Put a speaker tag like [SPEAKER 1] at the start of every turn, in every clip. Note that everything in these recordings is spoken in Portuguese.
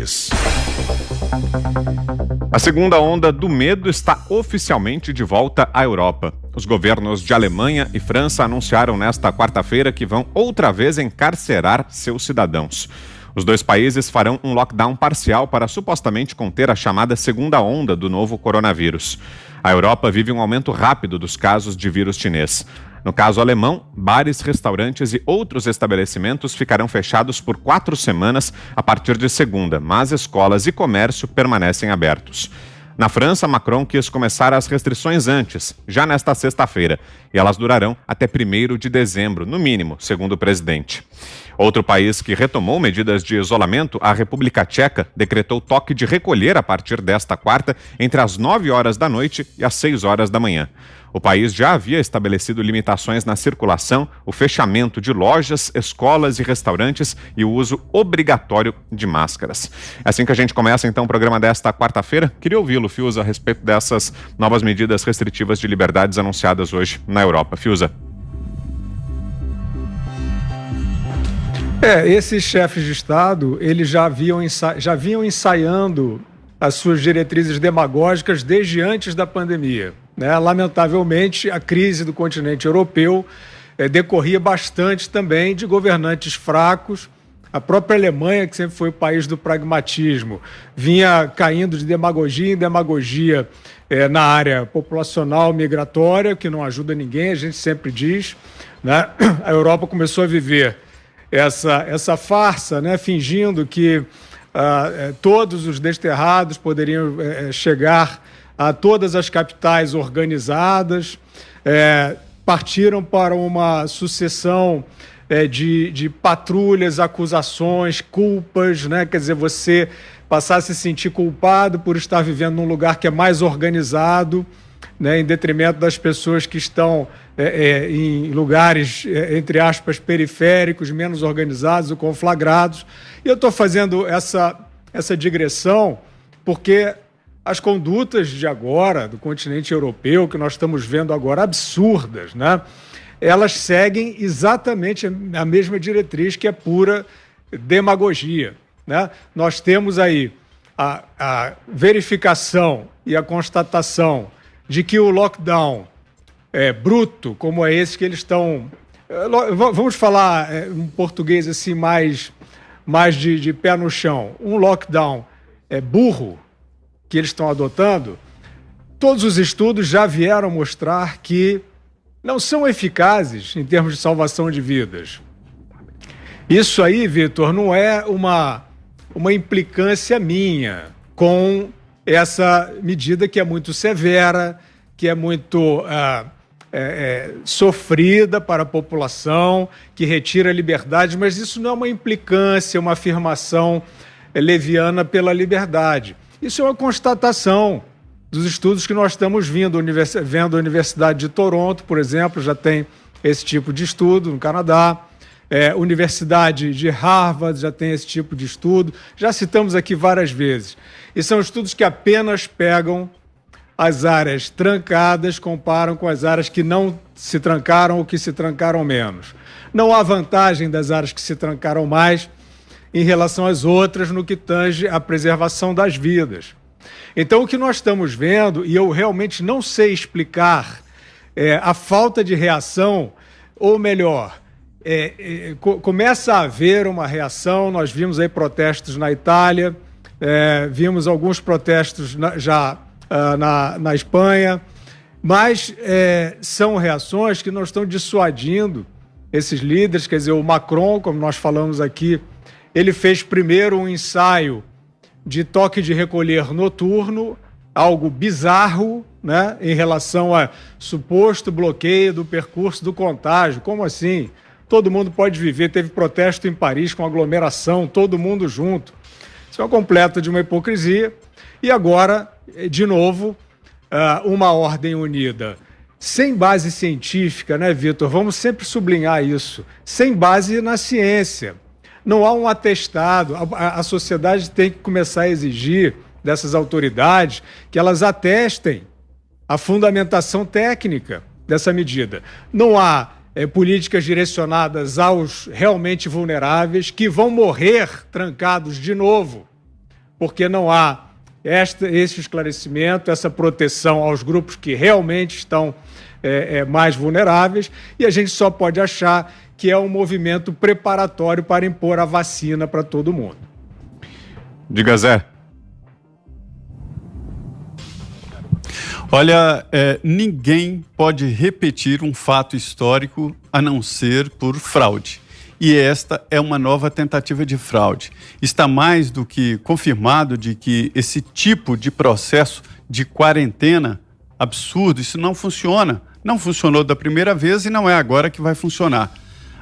[SPEAKER 1] país.
[SPEAKER 2] A segunda onda do medo está oficialmente de volta à Europa. Os governos de Alemanha e França anunciaram nesta quarta-feira que vão outra vez encarcerar seus cidadãos. Os dois países farão um lockdown parcial para supostamente conter a chamada segunda onda do novo coronavírus. A Europa vive um aumento rápido dos casos de vírus chinês. No caso alemão, bares, restaurantes e outros estabelecimentos ficarão fechados por 4 semanas a partir de segunda, mas escolas e comércio permanecem abertos. Na França, Macron quis começar as restrições antes, já nesta sexta-feira, e elas durarão até 1º de dezembro, no mínimo, segundo o presidente. Outro país que retomou medidas de isolamento, a República Tcheca, decretou toque de recolher a partir desta quarta, entre as 9 horas da noite e as 6 horas da manhã. O país já havia estabelecido limitações na circulação, o fechamento de lojas, escolas e restaurantes e o uso obrigatório de máscaras. É assim que a gente começa, então, o programa desta quarta-feira. Queria ouvi-lo, Fiuza, a respeito dessas novas medidas restritivas de liberdades anunciadas hoje na Europa. Fiuza.
[SPEAKER 3] Esses chefes de Estado, eles já vinham ensaiando as suas diretrizes demagógicas desde antes da pandemia. Lamentavelmente, a crise do continente europeu decorria bastante também de governantes fracos. A própria Alemanha, que sempre foi o país do pragmatismo, vinha caindo de demagogia em demagogia na área populacional migratória, que não ajuda ninguém, a gente sempre diz. A Europa começou a viver essa farsa, fingindo que todos os desterrados poderiam chegar a todas as capitais organizadas, partiram para uma sucessão de patrulhas, acusações, culpas, quer dizer, você passar a se sentir culpado por estar vivendo num lugar que é mais organizado, em detrimento das pessoas que estão em lugares, entre aspas, periféricos, menos organizados ou conflagrados. E eu estou fazendo essa digressão porque as condutas de agora, do continente europeu, que nós estamos vendo agora, absurdas, elas seguem exatamente a mesma diretriz, que é pura demagogia. Nós temos aí a verificação e a constatação de que o lockdown bruto, como é esse que eles estão... Vamos falar um português assim mais de pé no chão. Um lockdown burro que eles estão adotando, todos os estudos já vieram mostrar que não são eficazes em termos de salvação de vidas. Isso aí, Vitor, não é uma implicância minha com essa medida que é muito severa, que é muito sofrida para a população, que retira liberdades, mas isso não é uma implicância, uma afirmação leviana pela liberdade. Isso é uma constatação dos estudos que nós estamos vendo. A Universidade de Toronto, por exemplo, já tem esse tipo de estudo no Canadá. Universidade de Harvard já tem esse tipo de estudo. Já citamos aqui várias vezes. E são estudos que apenas pegam as áreas trancadas, comparam com as áreas que não se trancaram ou que se trancaram menos. Não há vantagem das áreas que se trancaram mais em relação às outras no que tange à preservação das vidas. Então, o que nós estamos vendo, e eu realmente não sei explicar a falta de reação, ou melhor, começa a haver uma reação. Nós vimos aí protestos na Itália, vimos alguns protestos na Espanha, mas são reações que não estão dissuadindo esses líderes. Quer dizer, o Macron, como nós falamos aqui, ele fez primeiro um ensaio de toque de recolher noturno, algo bizarro, em relação a suposto bloqueio do percurso do contágio. Como assim? Todo mundo pode viver. Teve protesto em Paris com aglomeração, todo mundo junto. Isso é uma completa de uma hipocrisia. E agora, de novo, uma ordem unida. Sem base científica, Vitor? Vamos sempre sublinhar isso. Sem base na ciência. Não há um atestado. A sociedade tem que começar a exigir dessas autoridades que elas atestem a fundamentação técnica dessa medida. Não há políticas direcionadas aos realmente vulneráveis, que vão morrer trancados de novo porque não há esse esclarecimento, essa proteção aos grupos que realmente estão mais vulneráveis, e a gente só pode achar que é um movimento preparatório para impor a vacina para todo mundo.
[SPEAKER 2] Diga, Zé.
[SPEAKER 1] Olha, ninguém pode repetir um fato histórico a não ser por fraude. E esta é uma nova tentativa de fraude. Está mais do que confirmado de que esse tipo de processo de quarentena absurdo, isso não funciona. Não funcionou da primeira vez e não é agora que vai funcionar.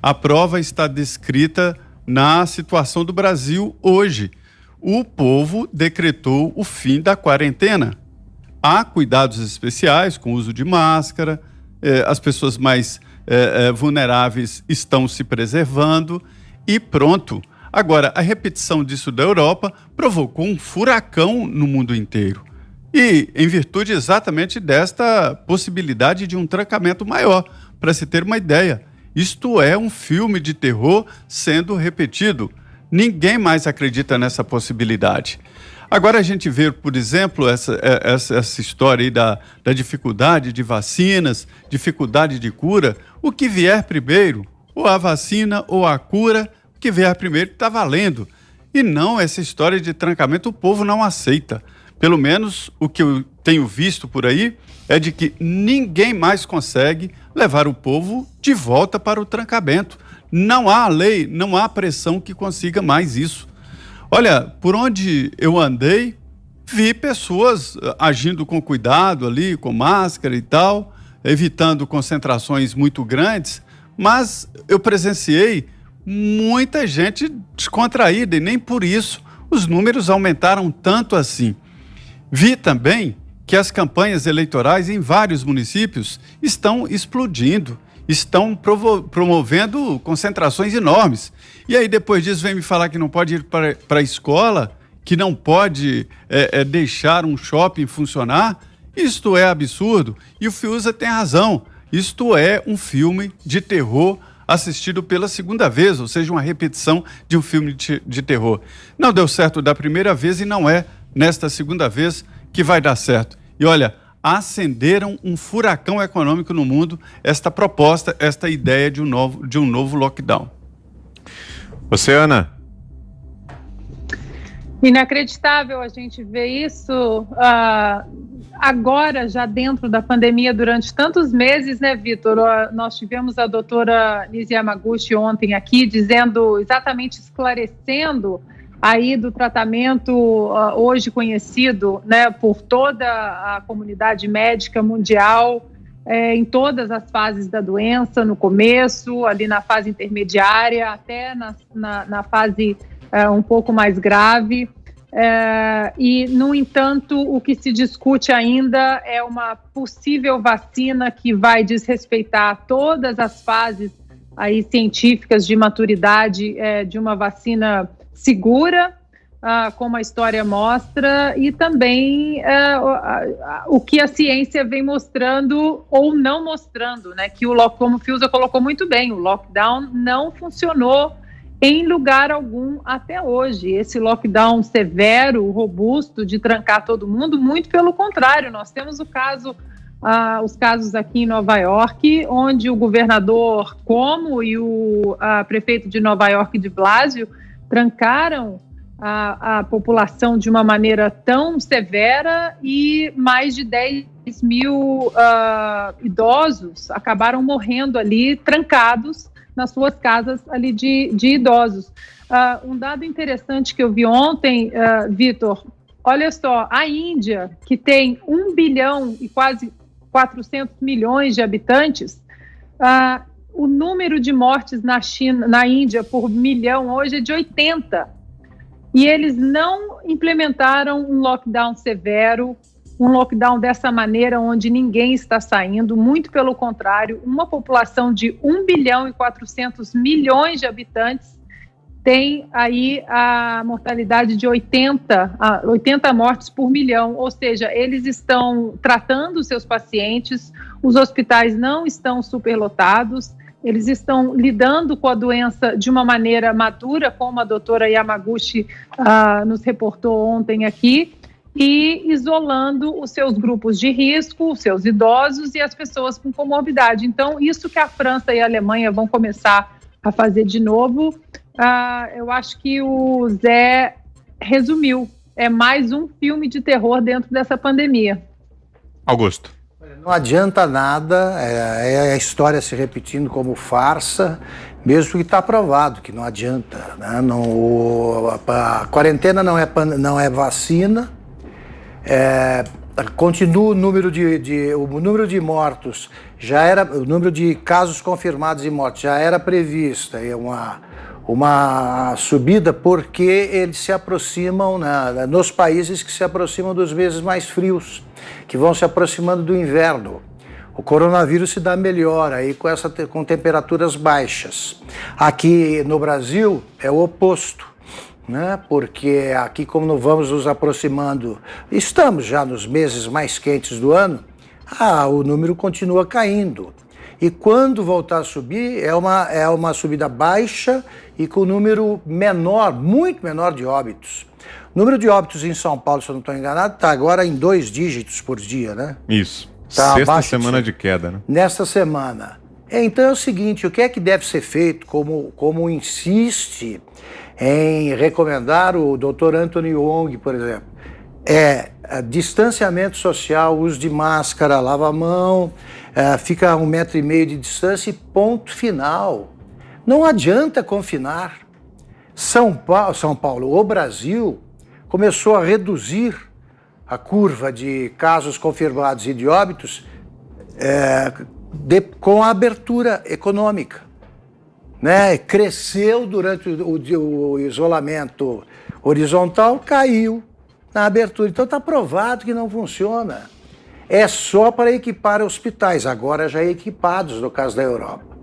[SPEAKER 1] A prova está descrita na situação do Brasil hoje. O povo decretou o fim da quarentena. Há cuidados especiais com o uso de máscara, as pessoas mais vulneráveis estão se preservando e pronto. Agora, a repetição disso da Europa provocou um furacão no mundo inteiro. E em virtude exatamente desta possibilidade de um trancamento maior. Para se ter uma ideia, isto é um filme de terror sendo repetido. Ninguém mais acredita nessa possibilidade. Agora a gente vê, por exemplo, essa história aí da dificuldade de vacinas, dificuldade de cura. O que vier primeiro, ou a vacina ou a cura, o que vier primeiro está valendo. E não essa história de trancamento, o povo não aceita. Pelo menos o que eu tenho visto por aí é de que ninguém mais consegue levar o povo de volta para o trancamento. Não há lei, não há pressão que consiga mais isso. Olha, por onde eu andei, vi pessoas agindo com cuidado ali, com máscara e tal, evitando concentrações muito grandes, mas eu presenciei muita gente descontraída e nem por isso os números aumentaram tanto assim. Vi também que as campanhas eleitorais em vários municípios estão explodindo, estão promovendo concentrações enormes. E aí depois disso vem me falar que não pode ir para a escola, que não pode deixar um shopping funcionar. Isto é absurdo. E o Fiuza tem razão. Isto é um filme de terror assistido pela segunda vez, ou seja, uma repetição de um filme de terror. Não deu certo da primeira vez e não é nesta segunda vez que vai dar certo. E olha, acenderam um furacão econômico no mundo, esta proposta, esta ideia de um novo lockdown.
[SPEAKER 2] Você, Ana?
[SPEAKER 4] Inacreditável a gente ver isso agora, já dentro da pandemia, durante tantos meses, né, Vitor? Nós tivemos a doutora Nise Yamaguchi ontem aqui, dizendo, exatamente esclarecendo aí do tratamento hoje conhecido, né, por toda a comunidade médica mundial, em todas as fases da doença, no começo, ali na fase intermediária, até na fase um pouco mais grave. E, no entanto, o que se discute ainda é uma possível vacina que vai desrespeitar todas as fases aí científicas de maturidade de uma vacina segura, como a história mostra, e também o que a ciência vem mostrando ou não mostrando, né? Que como o Fiuza colocou muito bem, o lockdown não funcionou em lugar algum até hoje. Esse lockdown severo, robusto, de trancar todo mundo, muito pelo contrário, nós temos os casos aqui em Nova York, onde o governador Cuomo e o prefeito de Nova York, de Blasio, trancaram a população de uma maneira tão severa e mais de 10 mil idosos acabaram morrendo ali, trancados nas suas casas ali de idosos. Um dado interessante que eu vi ontem, Vitor, olha só, a Índia, que tem 1 bilhão e quase 400 milhões de habitantes, o número de mortes na Índia por milhão hoje é de 80. E eles não implementaram um lockdown severo, um lockdown dessa maneira, onde ninguém está saindo. Muito pelo contrário, uma população de 1 bilhão e 400 milhões de habitantes tem aí a mortalidade de 80 mortes por milhão. Ou seja, eles estão tratando os seus pacientes, os hospitais não estão superlotados, eles estão lidando com a doença de uma maneira madura, como a doutora Yamaguchi nos reportou ontem aqui, e isolando os seus grupos de risco, os seus idosos e as pessoas com comorbidade. Então, isso que a França e a Alemanha vão começar a fazer de novo, eu acho que o Zé resumiu. É mais um filme de terror dentro dessa pandemia.
[SPEAKER 2] Augusto.
[SPEAKER 5] Não adianta nada, é a história se repetindo como farsa, mesmo que está provado que não adianta, né? A quarentena não é vacina. Continua o número de mortos, o número de casos confirmados e mortes já era prevista, uma subida porque eles se aproximam nos países que se aproximam dos meses mais frios, que vão se aproximando do inverno. O coronavírus se dá melhor aí com temperaturas baixas. Aqui no Brasil é o oposto, né? Porque aqui, como vamos nos aproximando, estamos já nos meses mais quentes do ano, o número continua caindo. E quando voltar a subir, é uma subida baixa e com número menor, muito menor de óbitos. O número de óbitos em São Paulo, se eu não estou enganado, está agora em 2 dígitos por dia, né?
[SPEAKER 2] Isso.
[SPEAKER 5] Tá
[SPEAKER 2] Sexta semana de queda, né?
[SPEAKER 5] Nesta semana. Então é o seguinte, o que é que deve ser feito, como insiste em recomendar o Dr. Anthony Wong, por exemplo, distanciamento social, uso de máscara, lava a mão, fica a 1,5 metro de distância e ponto final. Não adianta confinar. São Paulo, o Brasil, começou a reduzir a curva de casos confirmados e de óbitos com a abertura econômica, né? Cresceu durante o isolamento horizontal, caiu na abertura. Então está provado que não funciona. É só para equipar hospitais, agora já equipados, no caso da Europa.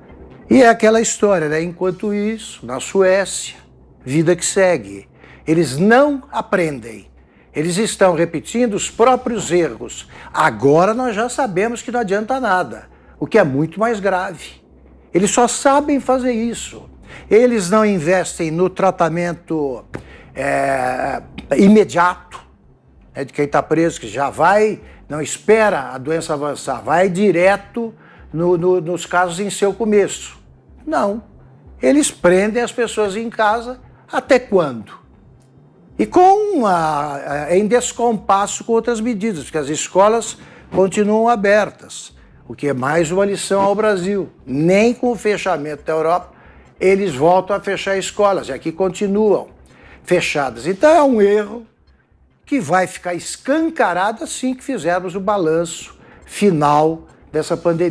[SPEAKER 5] E é aquela história, né? Enquanto isso, na Suécia, vida que segue. Eles não aprendem. Eles estão repetindo os próprios erros. Agora nós já sabemos que não adianta nada, o que é muito mais grave. Eles só sabem fazer isso. Eles não investem no tratamento imediato, né, de quem está preso, que já vai, não espera a doença avançar, vai direto nos casos em seu começo. Não. Eles prendem as pessoas em casa até quando? E em descompasso com outras medidas, porque as escolas continuam abertas, o que é mais uma lição ao Brasil. Nem com o fechamento da Europa, eles voltam a fechar escolas, e aqui continuam fechadas. Então é um erro que vai ficar escancarado assim que fizermos o balanço final dessa pandemia.